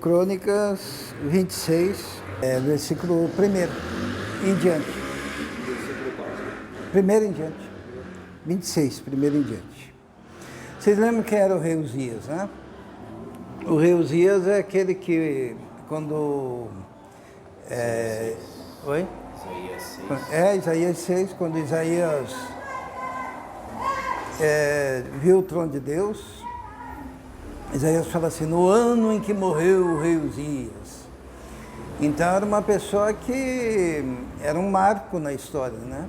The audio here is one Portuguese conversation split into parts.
Crônicas 26, versículo 1 em diante. Primeiro em diante. 26, primeiro em diante. Vocês lembram quem era o rei Uzias, né? O rei Uzias é aquele que, quando... Oi? Isaías 6. Isaías 6, quando Isaías viu o trono de Deus, Isaías fala assim, no ano em que morreu o rei Uzias. Então era uma pessoa que era um marco na história, né?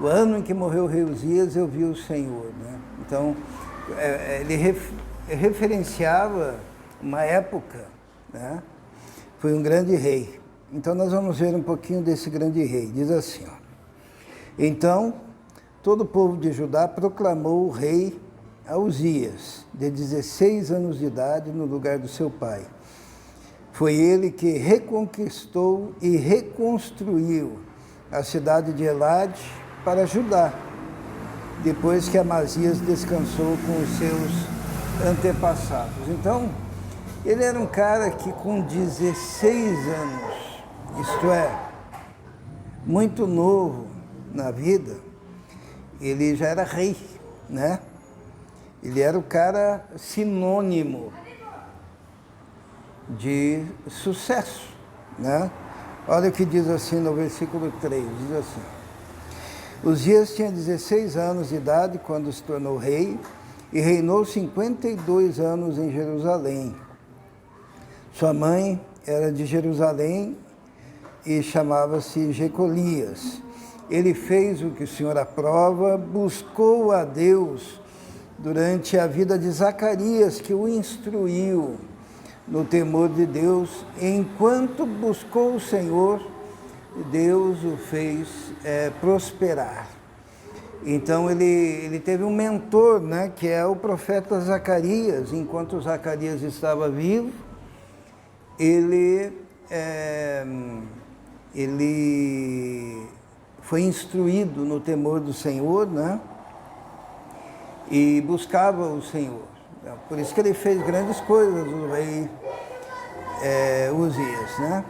O ano em que morreu o rei Uzias, eu vi o Senhor, né? Então, ele referenciava uma época, né? Foi um grande rei. Então, nós vamos ver um pouquinho desse grande rei. Diz assim, ó. Então, todo o povo de Judá proclamou o rei a Uzias, de 16 anos de idade, no lugar do seu pai. Foi ele que reconquistou e reconstruiu a cidade de Elade para Judá, depois que Amazias descansou com os seus antepassados. Então, ele era um cara que com 16 anos, isto é, muito novo na vida, ele já era rei, né? Ele era o cara sinônimo de sucesso, né? Olha o que diz assim no versículo 3, diz assim, Uzias tinha 16 anos de idade quando se tornou rei e reinou 52 anos em Jerusalém. Sua mãe era de Jerusalém e chamava-se Jecolias. Ele fez o que o Senhor aprova, buscou a Deus durante a vida de Zacarias, que o instruiu no temor de Deus. Enquanto buscou o Senhor, Deus o fez prosperar. Então ele teve um mentor, né, que é o profeta Zacarias. Enquanto Zacarias estava vivo, ele foi instruído no temor do Senhor, né? E buscava o Senhor. Por isso que ele fez grandes coisas, o rei Uzias, né?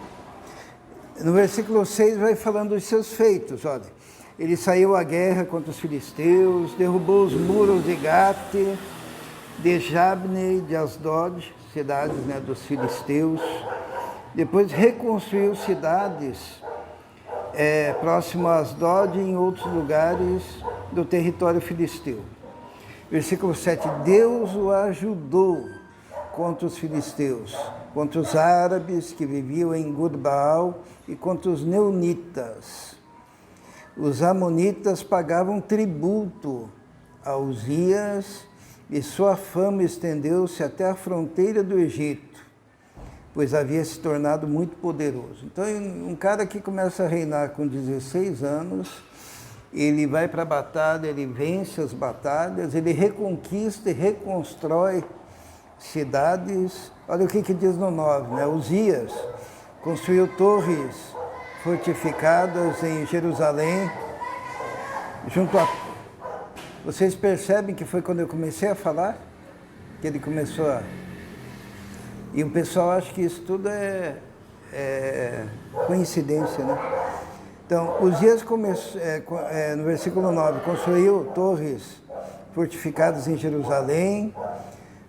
No versículo 6 vai falando dos seus feitos, olha. Ele saiu à guerra contra os filisteus, derrubou os muros de Gate, de Jabne e de Asdod, cidades, né, dos filisteus. Depois reconstruiu cidades próximo a Asdod e em outros lugares do território filisteu. Versículo 7, Deus o ajudou contra os filisteus, contra os árabes que viviam em Gurbaal e contra os neunitas. Os amonitas pagavam tributo a Uzias e sua fama estendeu-se até a fronteira do Egito, pois havia se tornado muito poderoso. Então, um cara que começa a reinar com 16 anos, ele vai para a batalha, ele vence as batalhas, ele reconquista e reconstrói cidades. Olha o que diz no 9, né? Uzias construiu torres fortificadas em Jerusalém, junto a... Vocês percebem que foi quando eu comecei a falar? Que ele começou a... E o pessoal acha que isso tudo é coincidência, né? Então, Uzias começou, no versículo 9, construiu torres fortificadas em Jerusalém,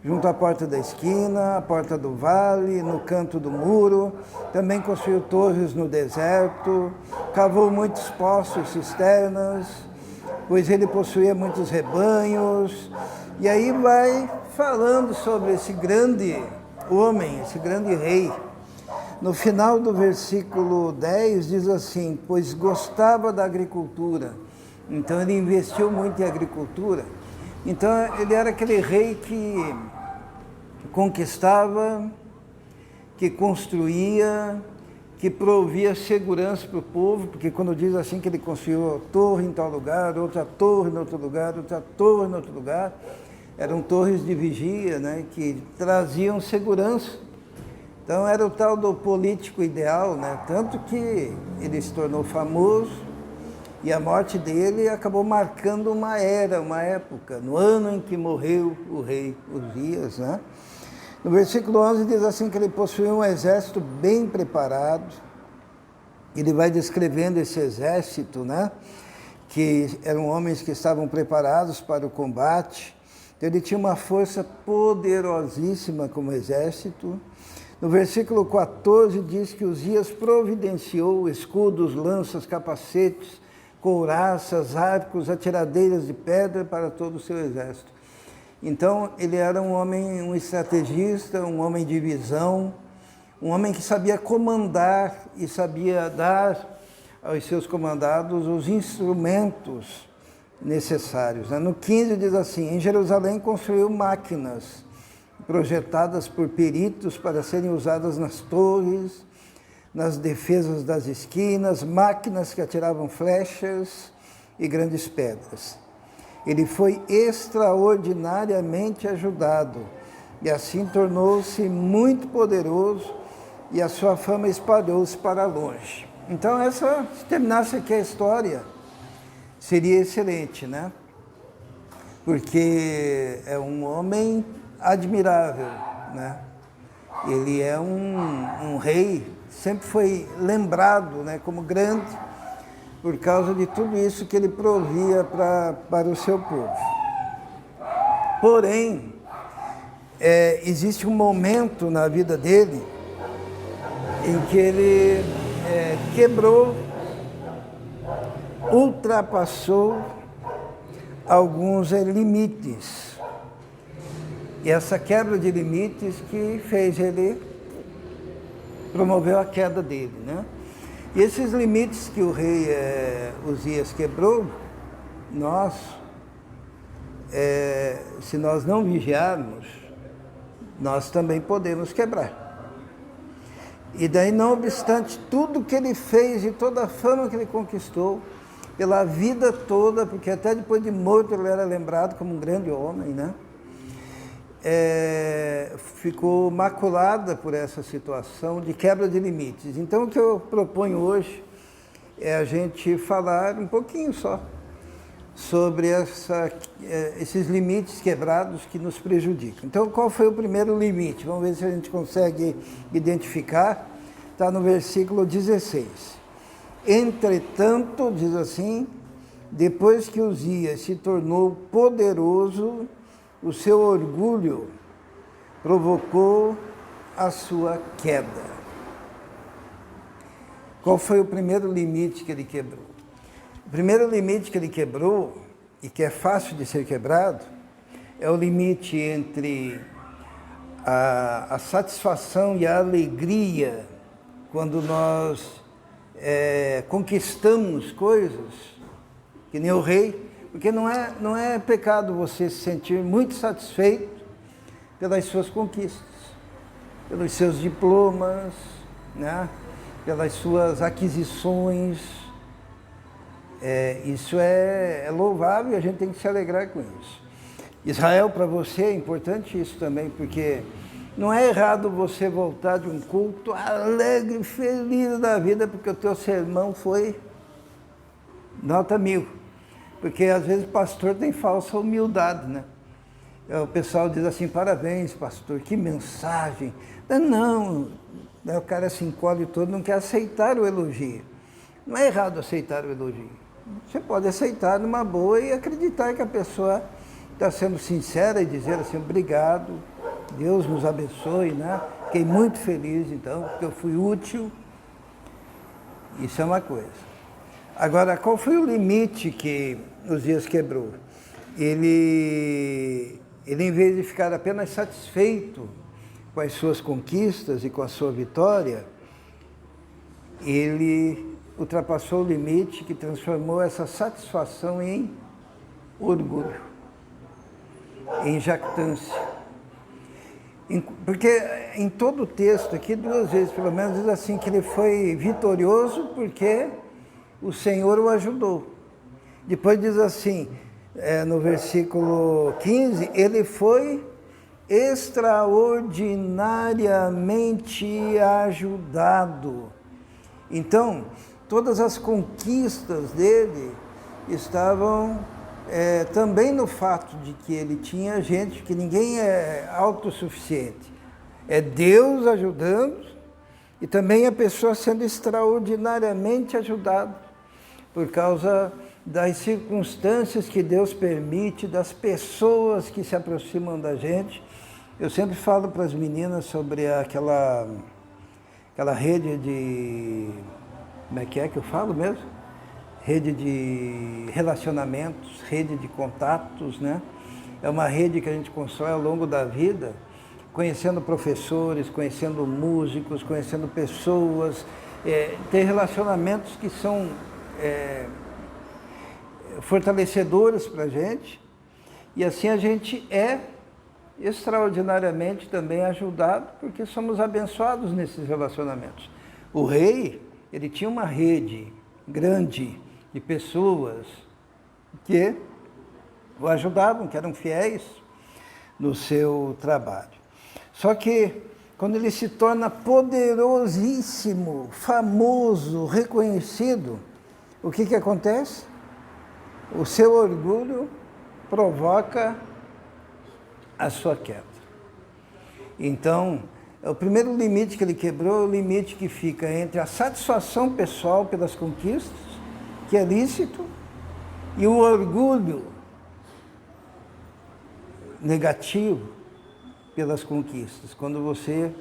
junto à porta da esquina, à porta do vale, no canto do muro. Também construiu torres no deserto, cavou muitos poços, cisternas, pois ele possuía muitos rebanhos. E aí vai falando sobre esse grande homem, esse grande rei. No final do versículo 10 diz assim, pois gostava da agricultura. Então ele investiu muito em agricultura. Então ele era aquele rei que conquistava, que construía, que provia segurança para o povo, porque quando diz assim que ele construiu torre em tal lugar, outra torre em outro lugar, outra torre em outro lugar, eram torres de vigia, né, que traziam segurança. Então era o tal do político ideal, né? Tanto que ele se tornou famoso e a morte dele acabou marcando uma era, uma época, no ano em que morreu o rei Uzias, né? No versículo 11 diz assim que ele possuía um exército bem preparado. Ele vai descrevendo esse exército, né? Que eram homens que estavam preparados para o combate. Então, ele tinha uma força poderosíssima como exército. No versículo 14 diz que Uzias providenciou escudos, lanças, capacetes, couraças, arcos, atiradeiras de pedra para todo o seu exército. Então, ele era um homem, um estrategista, um homem de visão, um homem que sabia comandar e sabia dar aos seus comandados os instrumentos necessários. No 15 diz assim, em Jerusalém construiu máquinas projetadas por peritos para serem usadas nas torres, nas defesas das esquinas, máquinas que atiravam flechas e grandes pedras. Ele foi extraordinariamente ajudado e assim tornou-se muito poderoso e a sua fama espalhou-se para longe. Então, se terminasse aqui a história, seria excelente, né? Porque é um homem admirável, né? Ele é um rei, sempre foi lembrado, né, como grande, por causa de tudo isso que ele provia para o seu povo. Porém, existe um momento na vida dele em que ele quebrou, ultrapassou alguns limites. E essa quebra de limites que fez ele, promoveu a queda dele, né? E esses limites que o rei Uzias quebrou, se nós não vigiarmos, nós também podemos quebrar. E daí, não obstante tudo que ele fez e toda a fama que ele conquistou, pela vida toda, porque até depois de morto ele era lembrado como um grande homem, né? Ficou maculada por essa situação de quebra de limites. Então, o que eu proponho hoje é a gente falar um pouquinho só sobre esses limites quebrados que nos prejudicam. Então, qual foi o primeiro limite? Vamos ver se a gente consegue identificar. Está no versículo 16. Entretanto, diz assim, depois que Uzias se tornou poderoso, o seu orgulho provocou a sua queda. Qual foi o primeiro limite que ele quebrou? O primeiro limite que ele quebrou, e que é fácil de ser quebrado, é o limite entre a satisfação e a alegria quando nós conquistamos coisas, que nem o rei, porque não é pecado você se sentir muito satisfeito pelas suas conquistas, pelos seus diplomas, né? Pelas suas aquisições. Isso é louvável e a gente tem que se alegrar com isso. Israel, para você é importante isso também, porque não é errado você voltar de um culto alegre, feliz da vida, porque o teu sermão foi nota 1000. Porque às vezes o pastor tem falsa humildade, né? O pessoal diz assim, parabéns, pastor, que mensagem. Não, o cara se encolhe todo, não quer aceitar o elogio. Não é errado aceitar o elogio. Você pode aceitar numa boa e acreditar que a pessoa está sendo sincera e dizer assim, obrigado, Deus nos abençoe, né? Fiquei muito feliz, então, porque eu fui útil. Isso é uma coisa. Agora, qual foi o limite que Uzias quebrou? Ele, em vez de ficar apenas satisfeito com as suas conquistas e com a sua vitória, ele ultrapassou o limite que transformou essa satisfação em orgulho, em jactância. Porque em todo o texto aqui, 2 vezes pelo menos, diz assim que ele foi vitorioso porque o Senhor o ajudou. Depois diz assim, no versículo 15, ele foi extraordinariamente ajudado. Então, todas as conquistas dele estavam também no fato de que ele tinha gente, que ninguém é autossuficiente. É Deus ajudando e também a pessoa sendo extraordinariamente ajudada por causa das circunstâncias que Deus permite, das pessoas que se aproximam da gente. Eu sempre falo para as meninas sobre aquela rede de... Como é que eu falo mesmo? Rede de relacionamentos, rede de contatos, né? É uma rede que a gente constrói ao longo da vida, conhecendo professores, conhecendo músicos, conhecendo pessoas, ter relacionamentos que são fortalecedores para a gente, e assim a gente é extraordinariamente também ajudado, porque somos abençoados nesses relacionamentos. O rei, ele tinha uma rede grande de pessoas que o ajudavam, que eram fiéis no seu trabalho. Só que quando ele se torna poderosíssimo, famoso, reconhecido, o que acontece? O seu orgulho provoca a sua queda. Então, o primeiro limite que ele quebrou é o limite que fica entre a satisfação pessoal pelas conquistas, que é lícito, e o orgulho negativo pelas conquistas, quando você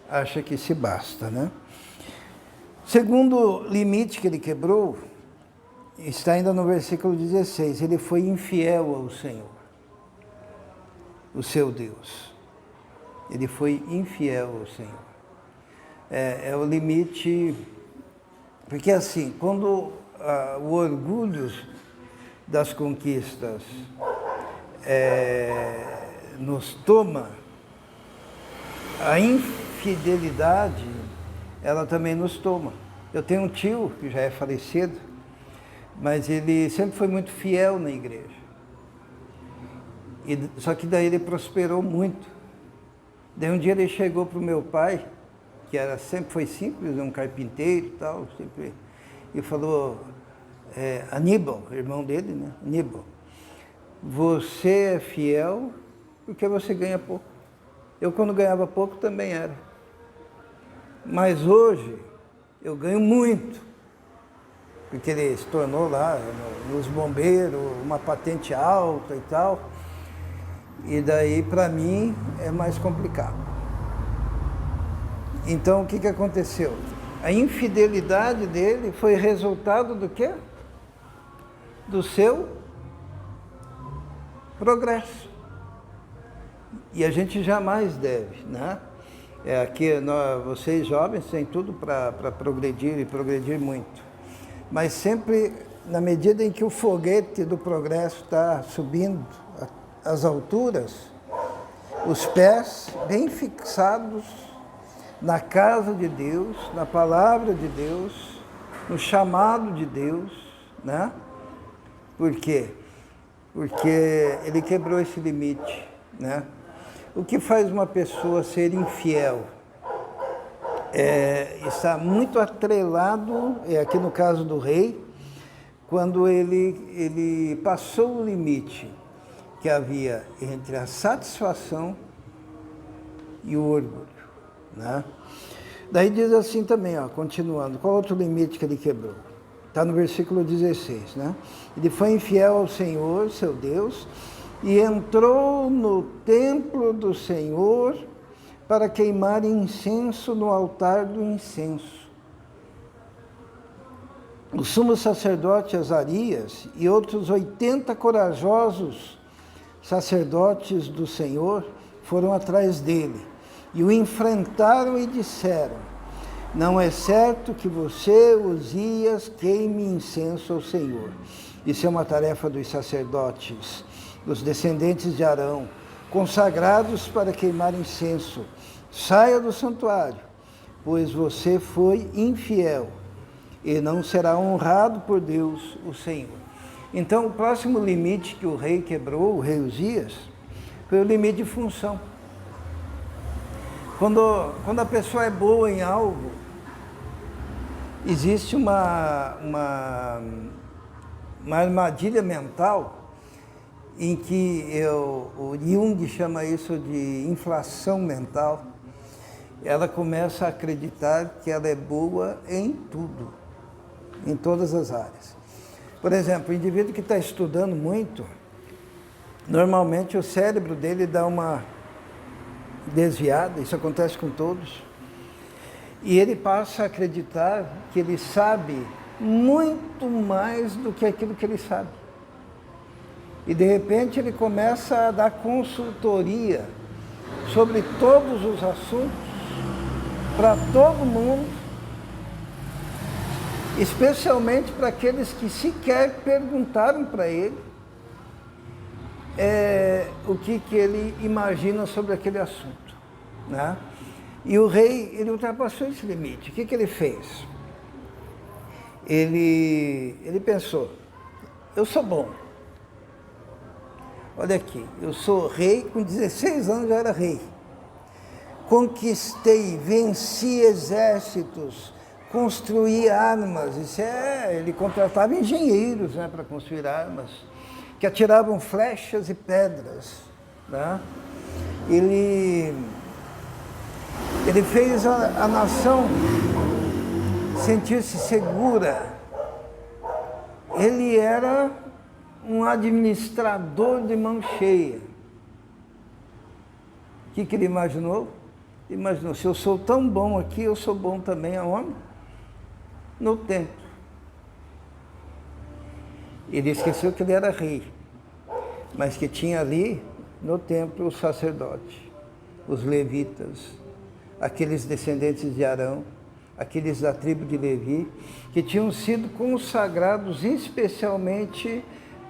acha que se basta, né? Segundo limite que ele quebrou, está ainda no versículo 16, ele foi infiel ao Senhor, o seu Deus. Ele foi infiel ao Senhor. É o limite, porque assim, quando o orgulho das conquistas nos toma, a infidelidade, ela também nos toma. Eu tenho um tio que já é falecido, mas ele sempre foi muito fiel na igreja. Só que daí ele prosperou muito. Daí um dia ele chegou para o meu pai, que sempre foi simples, um carpinteiro e tal, sempre, e falou, Aníbal, irmão dele, né? Aníbal, você é fiel porque você ganha pouco. Eu, quando ganhava pouco, também era. Mas hoje, eu ganho muito, porque ele se tornou lá, nos bombeiros, uma patente alta e tal. E daí, para mim, é mais complicado. Então, o que aconteceu? A infidelidade dele foi resultado do quê? Do seu progresso. E a gente jamais deve, né? Aqui, vocês jovens têm tudo para progredir e progredir muito. Mas sempre, na medida em que o foguete do progresso está subindo às alturas, os pés bem fixados na casa de Deus, na palavra de Deus, no chamado de Deus, né? Por quê? Porque ele quebrou esse limite, né? O que faz uma pessoa ser infiel? Está muito atrelado, aqui no caso do rei, quando ele passou o limite que havia entre a satisfação e o orgulho, né? Daí diz assim também, continuando, qual outro limite que ele quebrou? Está no versículo 16, né? Ele foi infiel ao Senhor, seu Deus, e entrou no templo do Senhor para queimar incenso no altar do incenso. O sumo sacerdote Azarias e outros 80 corajosos sacerdotes do Senhor foram atrás dele e o enfrentaram e disseram: não é certo que você, Uzias, queime incenso ao Senhor. Isso é uma tarefa dos sacerdotes, dos descendentes de Arão, consagrados para queimar incenso. Saia do santuário, pois você foi infiel e não será honrado por Deus, o Senhor. Então, o próximo limite que o rei quebrou, o rei Uzias, foi o limite de função. Quando a pessoa é boa em algo, existe uma armadilha mental em que o Jung chama isso de inflação mental, ela começa a acreditar que ela é boa em tudo, em todas as áreas. Por exemplo, o indivíduo que está estudando muito, normalmente o cérebro dele dá uma desviada, isso acontece com todos, e ele passa a acreditar que ele sabe muito mais do que aquilo que ele sabe. E de repente ele começa a dar consultoria sobre todos os assuntos para todo mundo, especialmente para aqueles que sequer perguntaram para ele o que ele imagina sobre aquele assunto, né? E o rei, ele ultrapassou esse limite. O que ele fez? Ele pensou, eu sou bom. Olha aqui, eu sou rei, com 16 anos já era rei. Conquistei, venci exércitos, construí armas. Ele contratava engenheiros, né, para construir armas, que atiravam flechas e pedras, né? Ele fez a nação sentir-se segura. Ele era um administrador de mão cheia. O que ele imaginou? Imaginou, se eu sou tão bom aqui, eu sou bom também aonde? No templo. Ele esqueceu que ele era rei, mas que tinha ali no templo os sacerdotes, os levitas, aqueles descendentes de Arão, aqueles da tribo de Levi, que tinham sido consagrados especialmente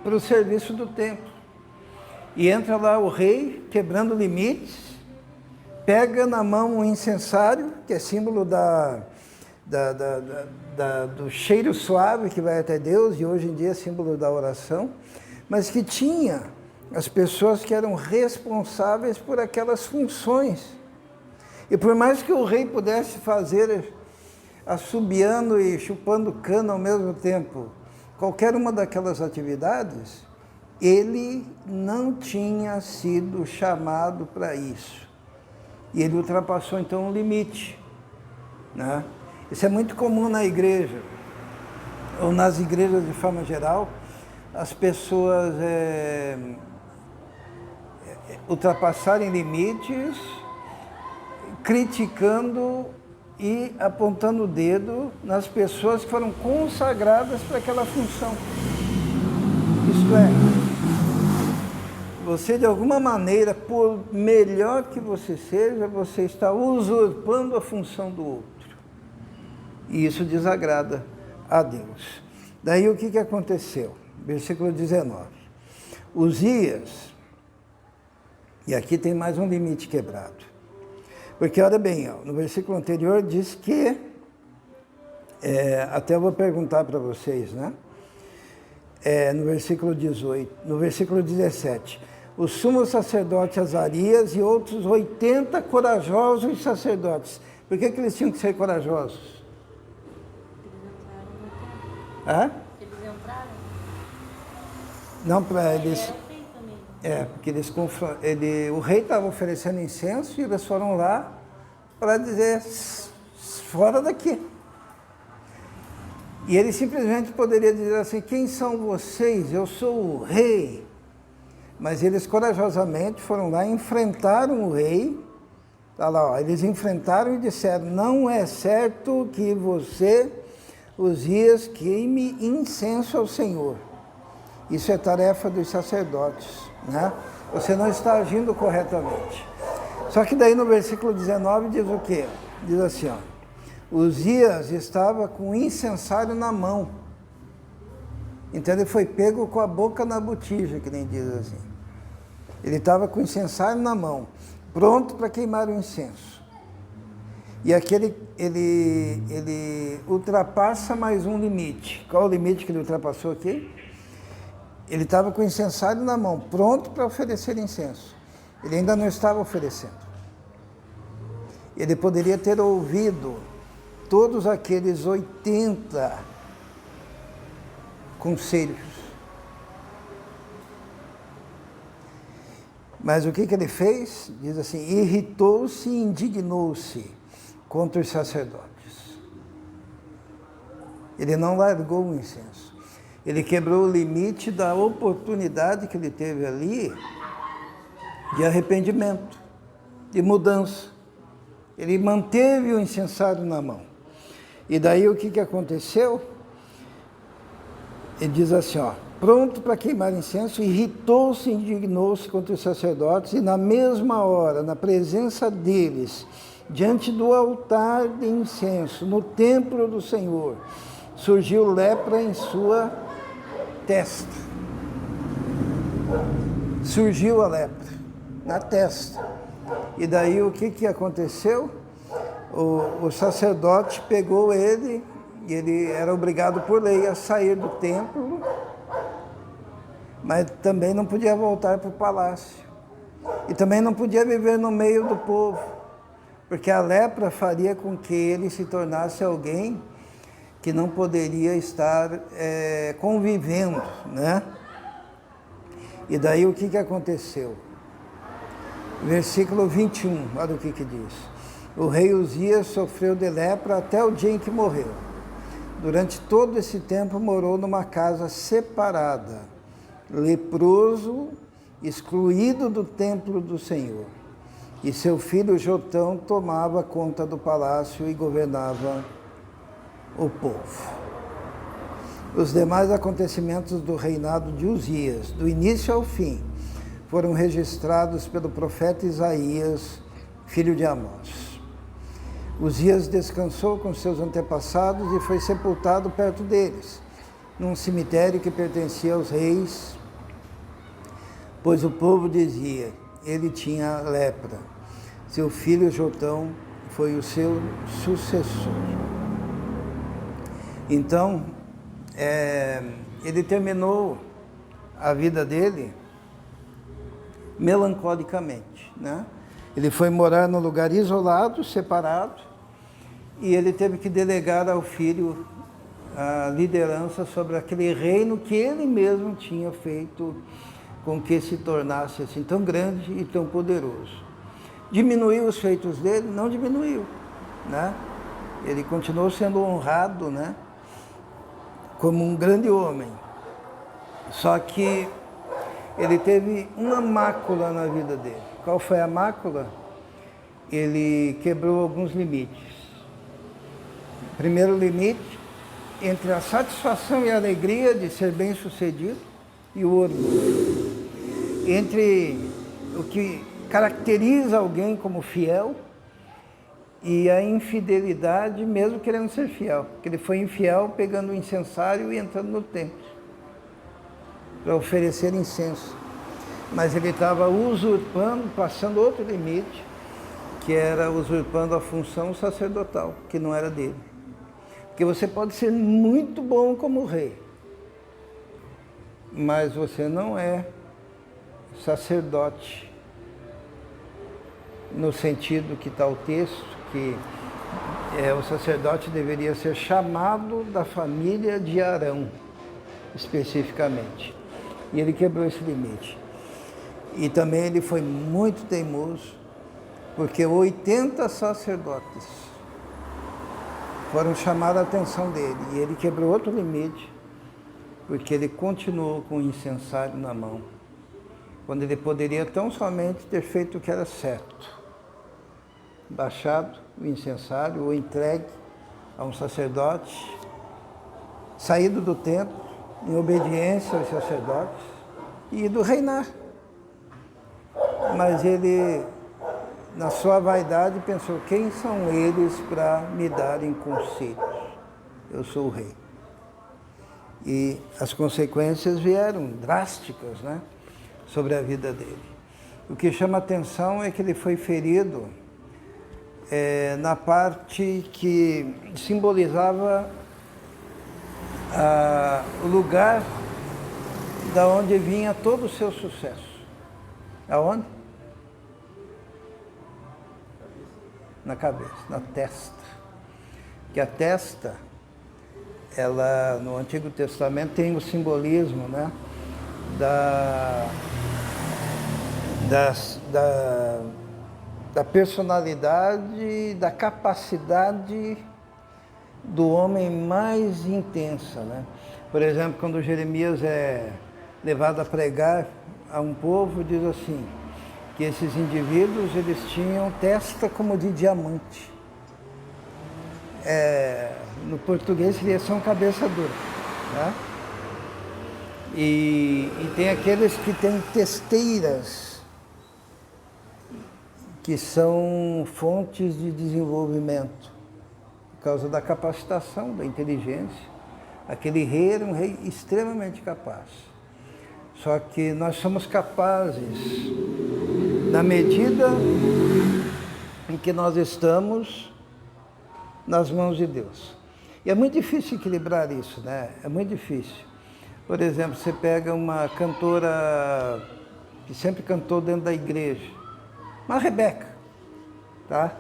para o serviço do templo. E entra lá o rei, quebrando limites, pega na mão um incensário, que é símbolo do cheiro suave que vai até Deus, e hoje em dia é símbolo da oração, mas que tinha as pessoas que eram responsáveis por aquelas funções. E por mais que o rei pudesse fazer assobiando e chupando cana ao mesmo tempo, qualquer uma daquelas atividades, ele não tinha sido chamado para isso. E ele ultrapassou então o limite, né? Isso é muito comum na igreja, ou nas igrejas de forma geral, as pessoas ultrapassarem limites, criticando e apontando o dedo nas pessoas que foram consagradas para aquela função. Isto é, você de alguma maneira, por melhor que você seja, você está usurpando a função do outro. E isso desagrada a Deus. Daí o que aconteceu? Versículo 19. Uzias, e aqui tem mais um limite quebrado. Porque, olha bem, no versículo anterior diz que, até eu vou perguntar para vocês, né? No versículo 18, no versículo 17, o sumo sacerdote Azarias e outros 80 corajosos sacerdotes. Por que eles tinham que ser corajosos? Eles entraram? Não, para eles... porque o rei estava oferecendo incenso e eles foram lá para dizer, fora daqui. E ele simplesmente poderia dizer assim, quem são vocês? Eu sou o rei. Mas eles corajosamente foram lá e enfrentaram o rei. Tá lá, eles enfrentaram e disseram, não é certo que você, Uzias, queime incenso ao Senhor. Isso é tarefa dos sacerdotes, né? Você não está agindo corretamente. Só que daí no versículo 19 diz o quê? Diz assim, Uzias estava com o incensário na mão. Então ele foi pego com a boca na botija, que nem diz assim. Ele estava com o incensário na mão, pronto para queimar o incenso. E aqui ele ultrapassa mais um limite. Qual o limite que ele ultrapassou aqui? Ele estava com o incensário na mão, pronto para oferecer incenso. Ele ainda não estava oferecendo. Ele poderia ter ouvido todos aqueles 80 conselhos. Mas o que ele fez? Diz assim, irritou-se e indignou-se contra os sacerdotes. Ele não largou o incenso. Ele quebrou o limite da oportunidade que ele teve ali de arrependimento, de mudança. Ele manteve o incensário na mão. E daí o que aconteceu? Ele diz assim, ó, pronto para queimar incenso, irritou-se e indignou-se contra os sacerdotes, e na mesma hora, na presença deles, diante do altar de incenso, no templo do Senhor, surgiu lepra em sua testa. Surgiu a lepra na testa. E daí o que aconteceu? O sacerdote pegou ele, e ele era obrigado por lei a sair do templo, mas também não podia voltar para o palácio. E também não podia viver no meio do povo, porque a lepra faria com que ele se tornasse alguém que não poderia estar convivendo, né? E daí o que aconteceu? Versículo 21, olha o que diz. O rei Uzias sofreu de lepra até o dia em que morreu. Durante todo esse tempo morou numa casa separada, leproso, excluído do templo do Senhor. E seu filho Jotão tomava conta do palácio e governava o povo. Os demais acontecimentos do reinado de Uzias, do início ao fim, foram registrados pelo profeta Isaías, filho de Amós. Uzias descansou com seus antepassados e foi sepultado perto deles, num cemitério que pertencia aos reis, pois o povo dizia, ele tinha lepra. Seu filho Jotão foi o seu sucessor. Então, ele terminou a vida dele melancolicamente, né? Ele foi morar num lugar isolado, separado, e ele teve que delegar ao filho a liderança sobre aquele reino que ele mesmo tinha feito com que se tornasse assim tão grande e tão poderoso. Diminuiu os feitos dele? Não diminuiu, né? Ele continuou sendo honrado, né? Como um grande homem. Só que ele teve uma mácula na vida dele. Qual foi a mácula? Ele quebrou alguns limites. Primeiro limite, entre a satisfação e a alegria de ser bem-sucedido e o orgulho. Entre o que caracteriza alguém como fiel e a infidelidade, mesmo querendo ser fiel. Porque ele foi infiel pegando o incensário e entrando no templo para oferecer incenso. Mas ele estava usurpando, passando outro limite, que era usurpando a função sacerdotal, que não era dele. Porque você pode ser muito bom como rei, mas você não é sacerdote, no sentido que está o texto, que o sacerdote deveria ser chamado da família de Arão, especificamente. E ele quebrou esse limite. E também ele foi muito teimoso, porque 80 sacerdotes foram chamar a atenção dele. E ele quebrou outro limite, porque ele continuou com o incensário na mão, quando ele poderia tão somente ter feito o que era certo. Baixado o incensário ou entregue a um sacerdote, saído do templo, em obediência aos sacerdotes, e ido reinar. Mas ele, na sua vaidade, pensou, quem são eles para me darem conselhos? Eu sou o rei. E as consequências vieram drásticas, né, sobre a vida dele. O que chama atenção é que ele foi ferido na parte que simbolizava o lugar da onde vinha todo o seu sucesso. Aonde? Na cabeça, na testa. Que a testa, ela no Antigo Testamento tem o simbolismo, né, da da personalidade, da capacidade do homem mais intensa, né? Por exemplo, quando Jeremias é levado a pregar a um povo, diz assim, que esses indivíduos, eles tinham testa como de diamante. No português seria só cabeça dura, né? E tem aqueles que têm testeiras, que são fontes de desenvolvimento, por causa da capacitação, da inteligência. Aquele rei era um rei extremamente capaz. Só que nós somos capazes, na medida em que nós estamos nas mãos de Deus. E é muito difícil equilibrar isso, né? É muito difícil. Por exemplo, você pega uma cantora que sempre cantou dentro da igreja, uma Rebeca, tá?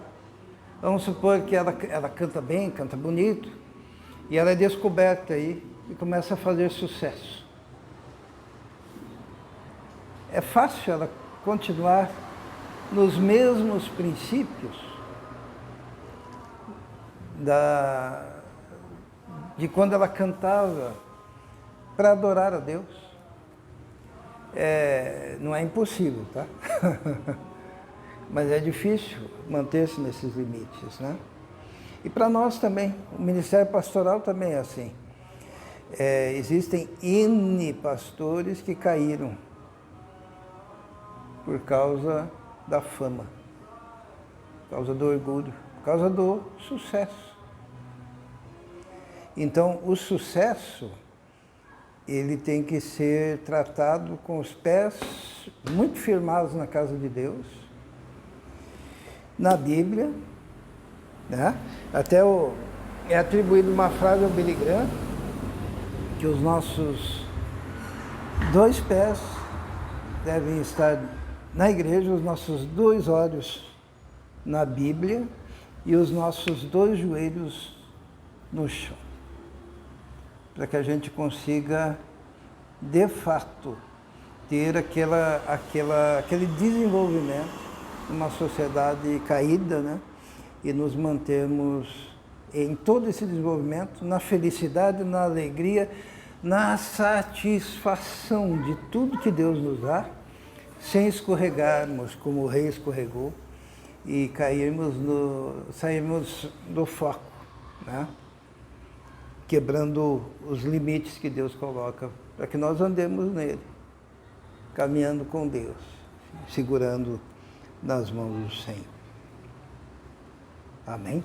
Vamos supor que ela canta bem, canta bonito, e ela é descoberta aí e começa a fazer sucesso. É fácil ela continuar nos mesmos princípios de quando ela cantava para adorar a Deus? Não é impossível, tá? Mas é difícil manter-se nesses limites, né? E para nós também, o ministério pastoral também é assim. Existem N pastores que caíram por causa da fama, por causa do orgulho, por causa do sucesso. Então, o sucesso, ele tem que ser tratado com os pés muito firmados na casa de Deus, na Bíblia, né? Até é atribuído uma frase ao Billy Graham, que os nossos 2 pés devem estar na igreja, os nossos 2 olhos na Bíblia e os nossos 2 joelhos no chão, para que a gente consiga, de fato, ter aquele desenvolvimento numa sociedade caída, né? E nos mantermos em todo esse desenvolvimento, na felicidade, na alegria, na satisfação de tudo que Deus nos dá, sem escorregarmos como o rei escorregou e sairmos do foco, né? Quebrando os limites que Deus coloca para que nós andemos nele, caminhando com Deus, segurando nas mãos do Senhor. Amém?